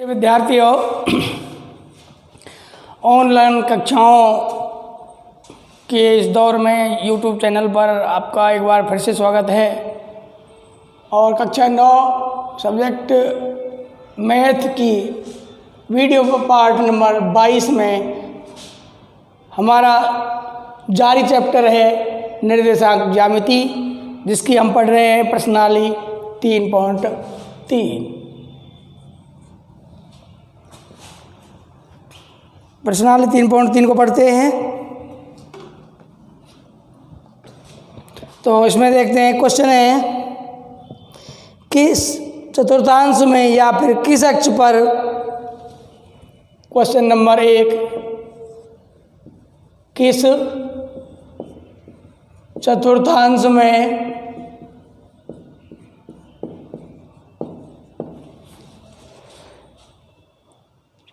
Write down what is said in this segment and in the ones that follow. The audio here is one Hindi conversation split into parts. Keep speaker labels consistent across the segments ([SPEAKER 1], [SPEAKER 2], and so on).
[SPEAKER 1] विद्यार्थियों, ऑनलाइन कक्षाओं के इस दौर में YouTube चैनल पर आपका एक बार फिर से स्वागत है। और कक्षा 9 सब्जेक्ट मैथ की वीडियो पार्ट नंबर 22 में हमारा जारी चैप्टर है निर्देशांक ज्यामिति, जिसकी हम पढ़ रहे हैं प्रश्नावली 3.3। प्रश्नावली 3.3 को पढ़ते हैं। तो इसमें देखते हैं, क्वेश्चन है किस चतुर्थांश में या फिर किस अक्ष पर, क्वेश्चन नंबर 1, किस चतुर्थांश में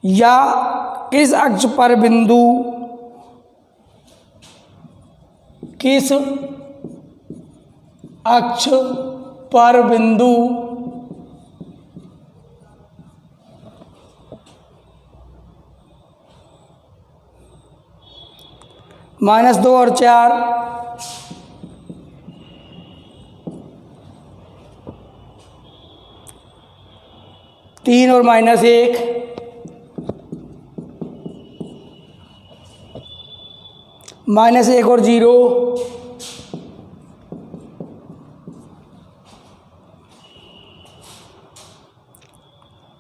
[SPEAKER 1] या किस अक्ष पर बिंदु, किस अक्ष पर बिंदु -2 और 4 3 और -1 -1 और 0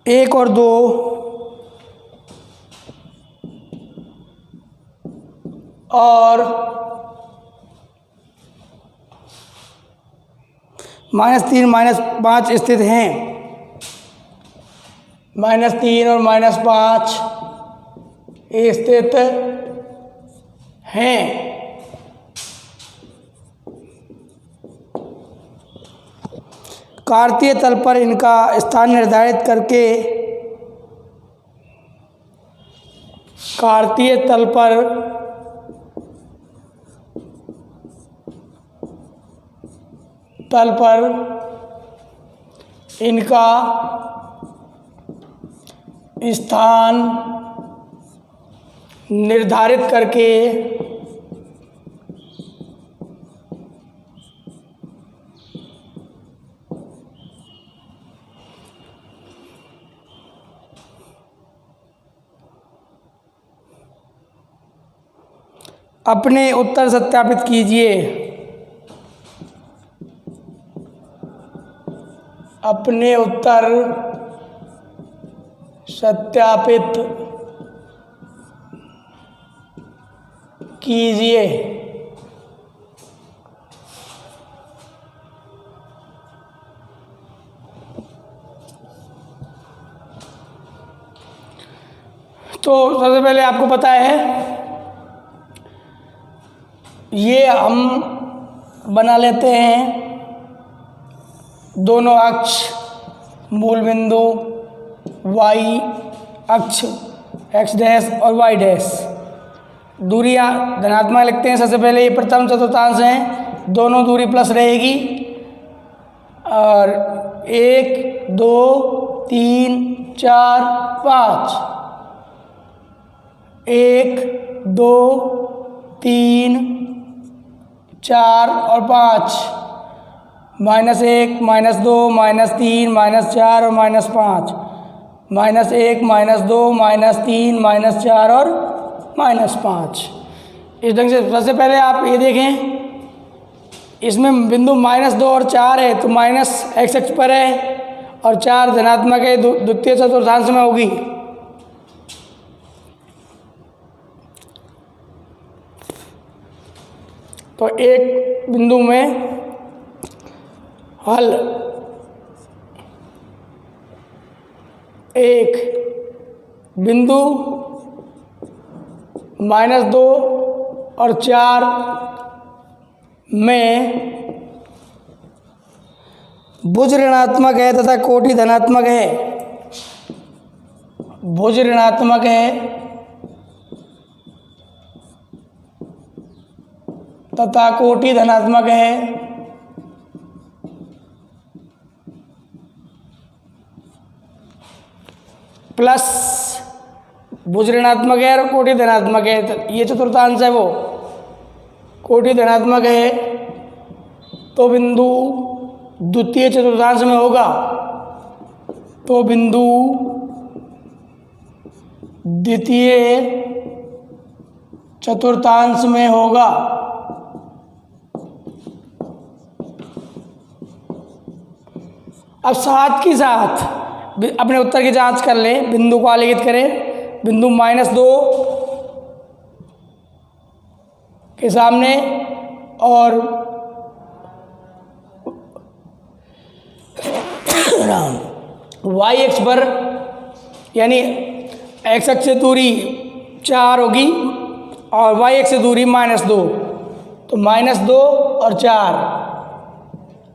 [SPEAKER 1] 1 और 2 और -3 -5 स्थित हैं। -3 और -5 स्थित हैं। कार्तीय तल पर इनका स्थान निर्धारित करके, कार्तीय तल पर इनका स्थान निर्धारित करके अपने उत्तर सत्यापित कीजिए। अपने उत्तर सत्यापित कीजिए। तो सबसे पहले आपको पता है, ये हम बना लेते हैं दोनों अक्ष, मूल बिंदु y अक्ष x डैश और y डैश, दूरियां धनात्मक लिखते हैं। सबसे पहले ये प्रथम चतुर्थांश हैं, दोनों दूरी प्लस रहेगी। और 1 2 3 4 5, 1 2 3 4 और 5, -1 -2 -3 -4 और -5, -1 -2 -3 -4 और -5। इस ढंग से सबसे पहले आप ये देखें, इसमें बिंदु -2 और 4 है, तो माइनस x अक्ष पर है और 4 धनात्मक है, द्वितीय चतुर्थांश में होगी। तो एक बिंदु में हल, एक बिंदु -2 और 4 में भुज ऋणात्मक है तथा कोटि धनात्मक है। भुज ऋणात्मक है तथा कोटि धनात्मक है। प्लस भुज ऋणात्मक है और कोटि धनात्मक है, तो ये चतुर्थांश है वो कोटि धनात्मक है, तो बिंदु द्वितीय चतुर्थांश में होगा। तो बिंदु द्वितीय चतुर्थांश में होगा। अब साथ के साथ अपने उत्तर की जांच कर लें, बिंदु को आलेखित करें। बिंदु -2 के सामने और y अक्ष पर, यानी x अक्ष से दूरी 4 होगी और y अक्ष से दूरी -2, तो -2 और 4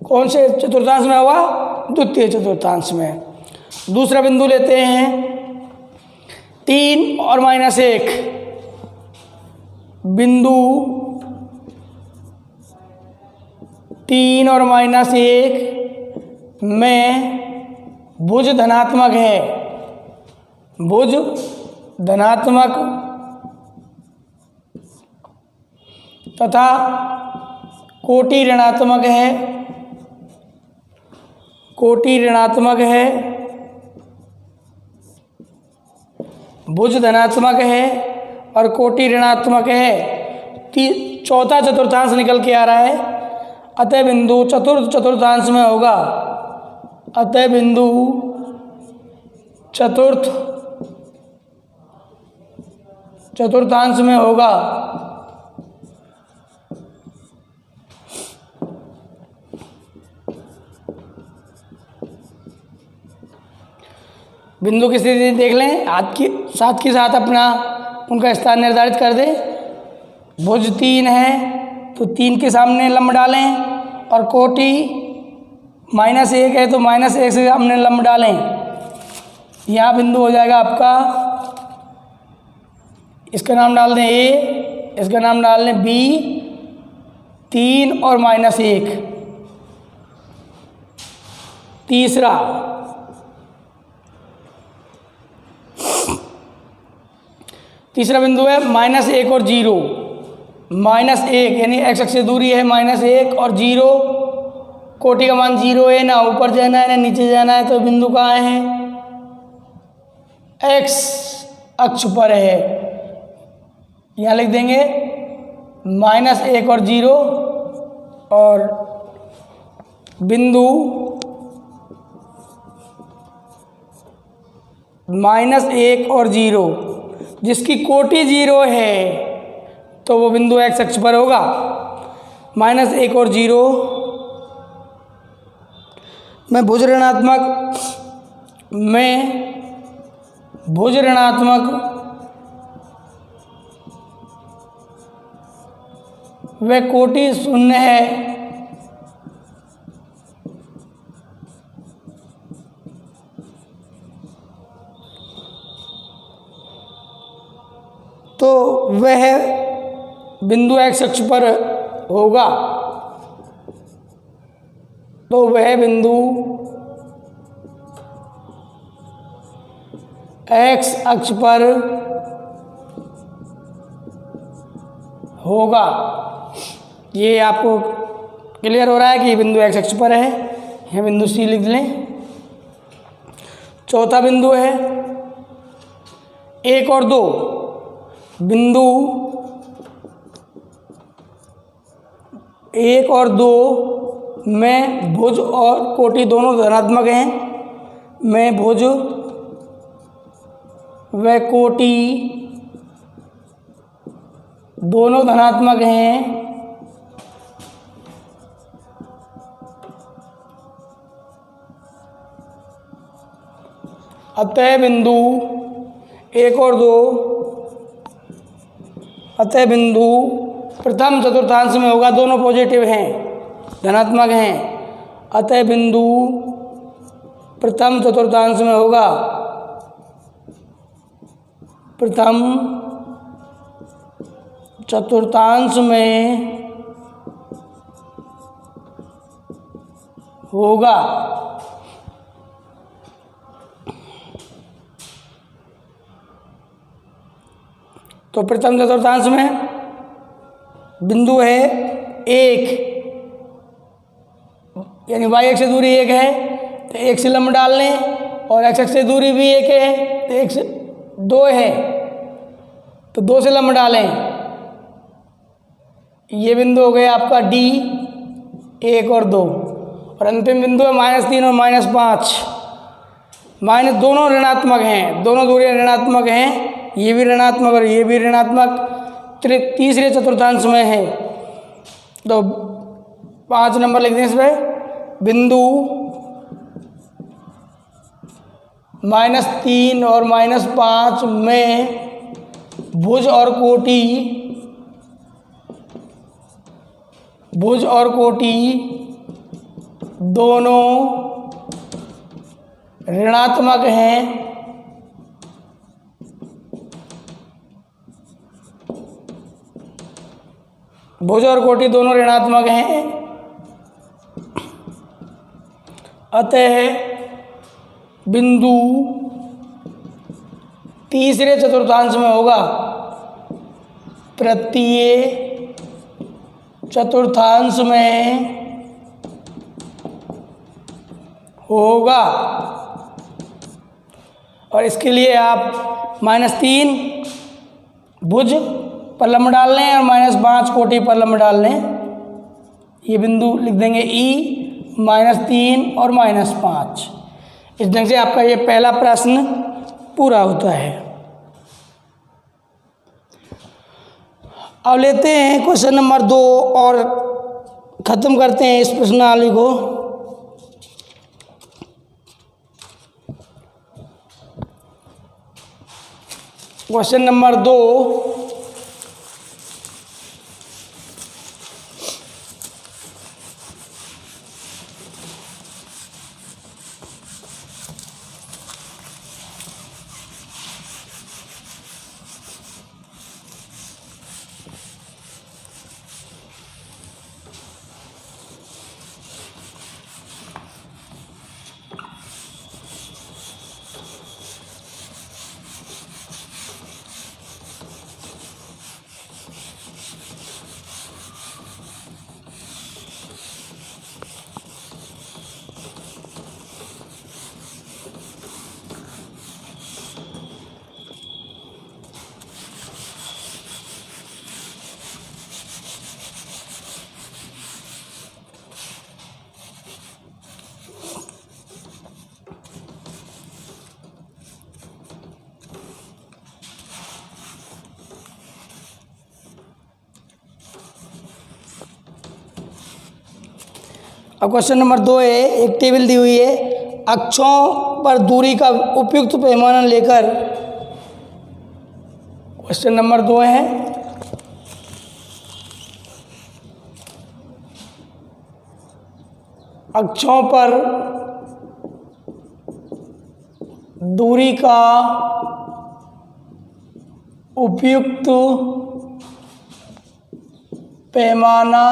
[SPEAKER 1] कौन से चतुर्थांश में होगा? द्वितीय चतुर्थांश में। दूसरा बिंदु लेते हैं 3 और -1, बिंदु 3 और -1 में भुज धनात्मक है, भुज धनात्मक तथा कोटि ऋणात्मक है, कोटि ऋणात्मक है, भुज धनात्मक है और कोटि ऋणात्मक है। चौथा चतुर्थांश निकल के आ रहा है, अतः बिंदु चतुर्थ चतुर्थांश में होगा। अतः बिंदु चतुर्थ चतुर्थांश में होगा। बिंदु की स्थिति देख लें, साथ के साथ अपना उनका स्थान निर्धारित कर दें। भुज 3 है तो 3 के सामने लंब डालें और कोटि -1 है तो -1 से सामने लंब डालें। यहाँ बिंदु हो जाएगा आपका, इसका नाम डाल दें A, इसका नाम डाल दें B, 3 और -1। तीसरा बिंदु है -1 और 0। -1 यानी x अक्ष से दूरी है -1 और 0, कोटि का मान 0 है, ना ऊपर जाना है ना नीचे जाना है, तो बिंदु कहाँ है? x अक्ष पर है। यहाँ लिख देंगे -1 और 0 और बिंदु -1 और 0 जिसकी कोटि 0 है तो वो बिंदु x अक्ष पर होगा। -1 और 0 में भुज ऋणात्मक व कोटि 0 है, तो वह बिंदु x अक्ष पर होगा। तो वह बिंदु x अक्ष पर होगा। ये आपको क्लियर हो रहा है कि बिंदु x अक्ष पर है। यह बिंदु C लिख लें। चौथा बिंदु है 1 और 2, बिंदु 1 और 2 में भुज और कोटि दोनों धनात्मक हैं, में भुज व कोटि दोनों धनात्मक हैं, अतः बिंदु 1 और 2 अतः बिंदु प्रथम चतुर्थांश में होगा। दोनों पॉजिटिव हैं, धनात्मक हैं, अतः बिंदु प्रथम चतुर्थांश में होगा। प्रथम चतुर्थांश में होगा। तो प्रथम चतुर्थांश में बिंदु है 1, यानी y अक्ष से दूरी 1 है तो 1 से लंब डाल लें, और x अक्ष से दूरी भी 1 है तो 1 से 2 है तो 2 से लंब डालें। ये बिंदु हो गया आपका D 1 और 2, और अंतिम बिंदु है -3 और -5। माइनस दोनों ऋणात्मक हैं, दोनों दूरियां ऋणात्मक हैं, ये भी ऋणात्मक और ये भी ऋणात्मक तीसरे चतुर्थांश में है। तो 5 नंबर लिख दें इस पर, बिंदु -3 और -5 में भुज और कोटि दोनों ऋणात्मक हैं। भुज और कोटि दोनों ऋणात्मक हैं, अतः बिंदु तीसरे चतुर्थांश में होगा। तृतीय चतुर्थांश में होगा, और इसके लिए आप -3 भुज पर लंब डाल लें और -5 कोटि पर लंब डाल लें। ये बिंदु लिख देंगे E -3 और -5। इस ढंग से आपका ये पहला प्रश्न पूरा होता है। अब लेते हैं क्वेश्चन नंबर 2 और ख़त्म करते हैं इस प्रश्नावली को। क्वेश्चन नंबर 2, अब क्वेश्चन नंबर 2 है, एक टेबल दी हुई है, अक्षों पर दूरी का उपयुक्त पैमाना लेकर। क्वेश्चन नंबर 2 है, अक्षों पर दूरी का उपयुक्त पैमाना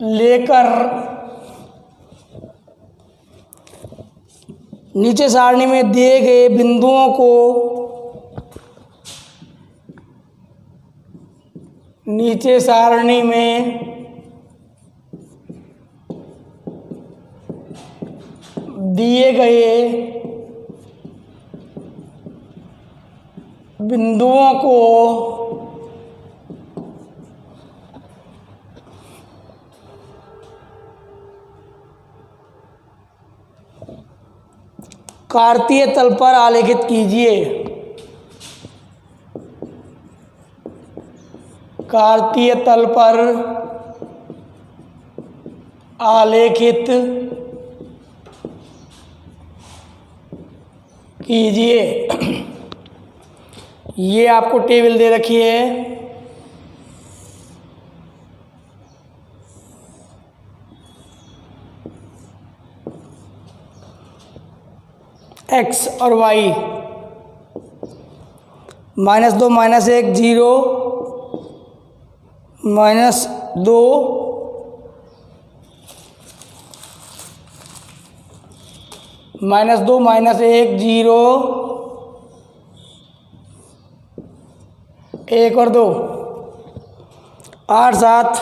[SPEAKER 1] लेकर नीचे सारणी में दिए गए बिंदुओं को नीचे सारणी में दिए गए बिंदुओं को कार्तीय तल पर आलेखित कीजिए। कार्तीय तल पर आलेखित कीजिए। ये आपको टेबल दे रखी है। x और y, -2 -1 0, -2 -2 -1 0, 1 और 2, 8 7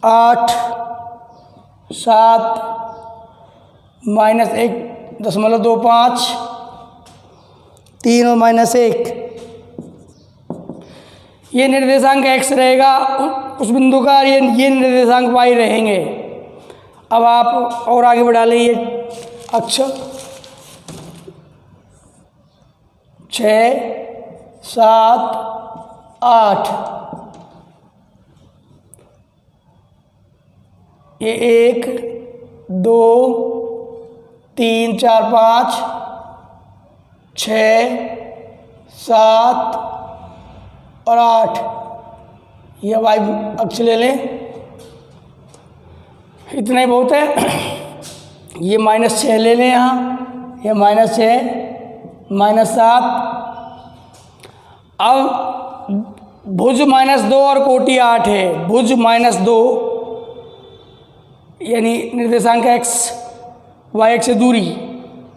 [SPEAKER 1] 8 7 -1.25 3 और -1, ये निर्देशांक x रहेगा उस बिंदु का, ये निर्देशांक y रहेंगे। अब आप और आगे बढ़ा लीजिए अक्ष 6 7 8, ये 1 2 3 4 5 6 7 और 8, ये वाई अक्ष ले लें, इतना ही बहुत है। ये -6 ले लें यहाँ, ये -6 -7। अब भुज -2 और कोटि 8 है। भुज -2 यानी निर्देशांक x y से दूरी,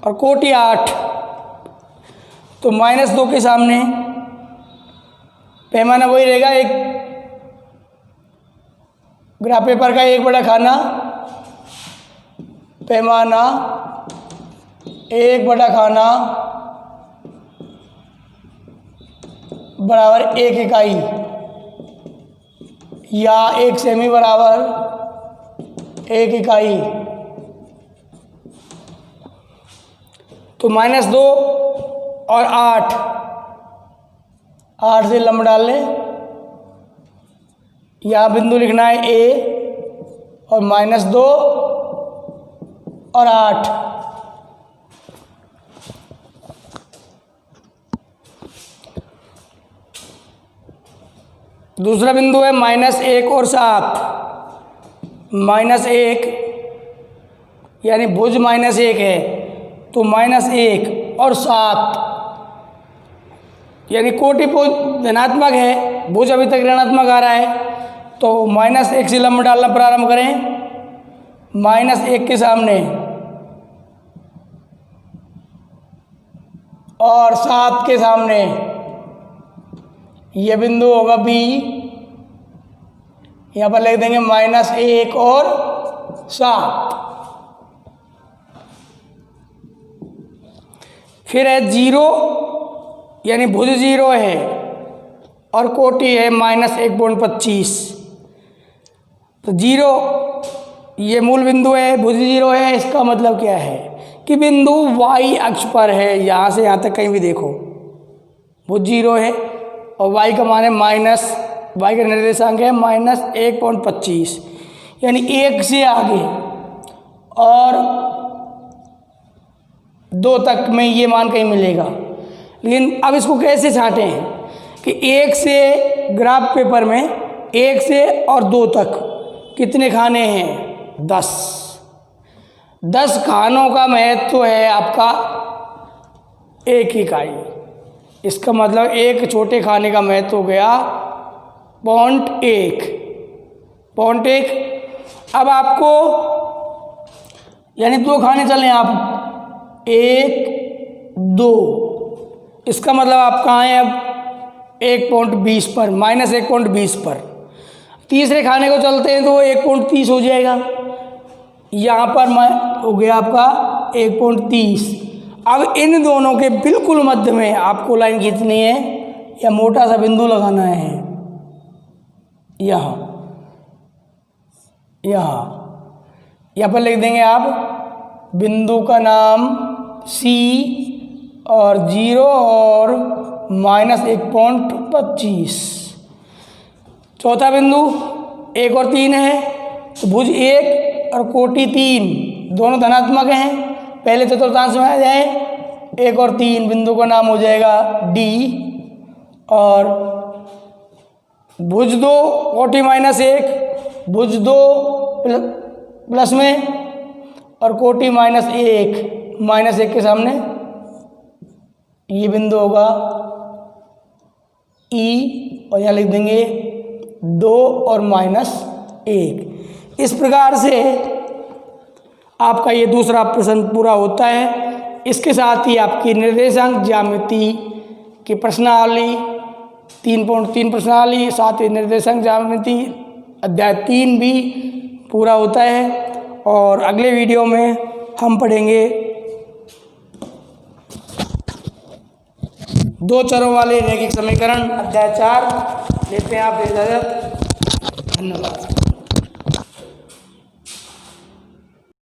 [SPEAKER 1] और कोटि 8, तो -2 के सामने पैमाना वही रहेगा, एक ग्राफ पेपर का एक बड़ा खाना, पैमाना 1 बड़ा खाना बराबर 1 इकाई, या 1 सेमी बराबर 1 इकाई। तो -2 और 8 से लंब डाल लें, यहाँ बिंदु लिखना है A, और -2 और 8। दूसरा बिंदु है -1 और 7। -1 यानी भुज -1 है, तो -1 और 7 यानी कोटि धनात्मक है, भुज अभी तक ऋणात्मक आ रहा है, तो -1 से लंब डालना प्रारंभ करें। -1 के सामने और 7 के सामने ये बिंदु होगा B, यहाँ पर लिख देंगे -1 और 7। फिर है 0 यानी भुज 0 है और कोटि है -1.25, तो 0 ये मूल बिंदु है, भुज 0 है। इसका मतलब क्या है कि बिंदु y अक्ष पर है, यहाँ से यहाँ तक कहीं भी देखो भुज 0 है, और y का मान है y का निर्देशांक है -1.25, यानी 1 से आगे और 2 तक में ये मान कहीं मिलेगा। लेकिन अब इसको कैसे छांटे हैं कि 1 से ग्राफ पेपर में 1 से और 2 तक कितने खाने हैं? 10 खानों का महत्व है आपका 1 इकाई। इसका मतलब एक छोटे खाने का महत्व हो गया 0.1। अब आपको यानी 2 खाने चलें आप, 1 2, इसका मतलब आप कहाँ हैं अब? 1.20 पर, -1.20 पर। तीसरे खाने को चलते हैं तो 1.30 हो जाएगा, यहाँ पर हो गया आपका 1.30। अब इन दोनों के बिल्कुल मध्य में आपको लाइन खींचनी है या मोटा सा बिंदु लगाना है, यहाँ पर लिख देंगे आप बिंदु का नाम C, और 0 और -1.25। चौथा बिंदु 1 और 3 है, तो भुज 1 और कोटि 3 दोनों धनात्मक हैं। पहले चतुर्थांश में आ जाए, 1 और 3 बिंदु का नाम हो जाएगा D, और भुज 2 कोटि -1, भुज 2 प्लस में और कोटि -1 के सामने ये बिंदु होगा E, और यहाँ लिख देंगे 2 और -1। इस प्रकार से आपका ये दूसरा प्रश्न पूरा होता है। इसके साथ ही आपकी निर्देशांक ज्यामिति की प्रश्नावली 3.3 प्रश्नावली, साथ ही निर्देशांक ज्यामिति अध्याय 3 भी पूरा होता है। और अगले वीडियो में हम पढ़ेंगे 2 चरों वाले रैखिक समीकरण अध्याय 4। लेते हैं आप इजाज़त। धन्यवाद।